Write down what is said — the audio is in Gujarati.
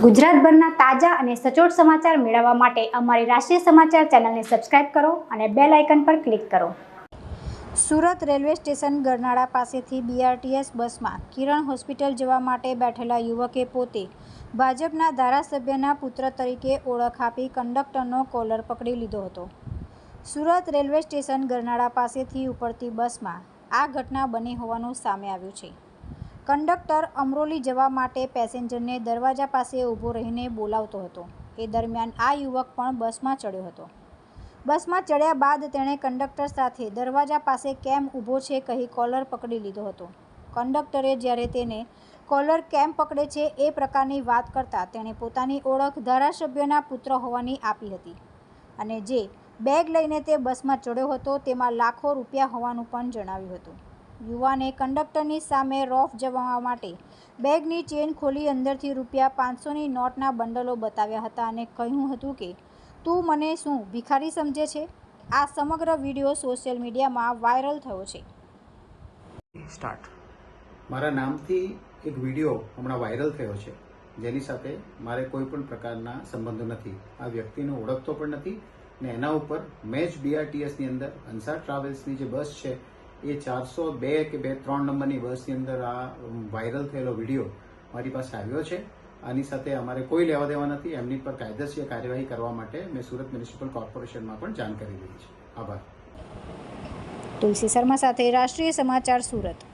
ગુજરાતભરના તાજા અને સચોટ સમાચાર મેળવવા માટે અમારી રાષ્ટ્રીય સમાચાર ચેનલને સબસ્ક્રાઇબ કરો અને બેલ આઇકન પર ક્લિક કરો। સુરત રેલવે સ્ટેશન ગરનાળા પાસેથી બીઆરટીએસ બસમાં કિરણ હોસ્પિટલ જવા માટે બેઠેલા યુવકે પોતે ભાજપના ધારાસભ્યના પુત્ર તરીકે ઓળખ આપી કંડક્ટરનો કોલર પકડી લીધો હતો। સુરત રેલવે સ્ટેશન ગરનાળા પાસેથી ઉપડતી બસમાં આ ઘટના બની હોવાનું સામે આવ્યું છે। કંડક્ટર અમરોલી જવા માટે પેસેન્જરને દરવાજા પાસે ઊભો રહીને બોલાવતો હતો। એ દરમિયાન આ યુવક પણ બસમાં ચડ્યો હતો। બસમાં ચડ્યા બાદ તેણે કંડક્ટર સાથે દરવાજા પાસે કેમ ઊભો છે કહી કોલર પકડી લીધો હતો। કંડક્ટરે જ્યારે તેને કોલર કેમ પકડે છે એ પ્રકારની વાત કરતાં તેણે પોતાની ઓળખ ધારાસભ્યના પુત્ર હોવાની આપી હતી અને જે બેગ લઈને તે બસમાં ચડ્યો હતો તેમાં લાખો રૂપિયા હોવાનું પણ જણાવ્યું હતું। યુવાને કંડક્ટરની સામે રોફ જવા માટે બેગની ચેન ખોલી અંદરથી ₹500ની નોટના બંડલો બતાવ્યા હતા અને કહ્યું હતું કે તું મને શું ભિખારી સમજે છે। આ સમગ્ર વિડીયો સોશિયલ મીડિયામાં વાયરલ થયો છે। મારા નામથી એક વિડીયો હમણાં વાયરલ થયો છે જેની સાથે મારે કોઈ પણ પ્રકારના સંબંધો નથી। આ વ્યક્તિને ઓળખતો પણ નથી ને એના ઉપર મેં જ બીઆરટીએસની અંદર અંસાર ટ્રાવેલ્સની જે બસ છે એ 402 કે 3 નંબરની બસની અંદર આ વાયરલ થયેલો વિડીયો મારી પાસે આવ્યો છે। આની સાથે અમારે કોઈ લેવા દેવા નથી। એમની પર કાયદેસર કાર્યવાહી કરવા માટે મેં સુરત મ્યુનિસિપલ કોર્પોરેશનમાં પણ જાણ કરી દીધી છે। આભાર। તુલસી શર્મા સાથે રાષ્ટ્રીય સમાચાર સુરત।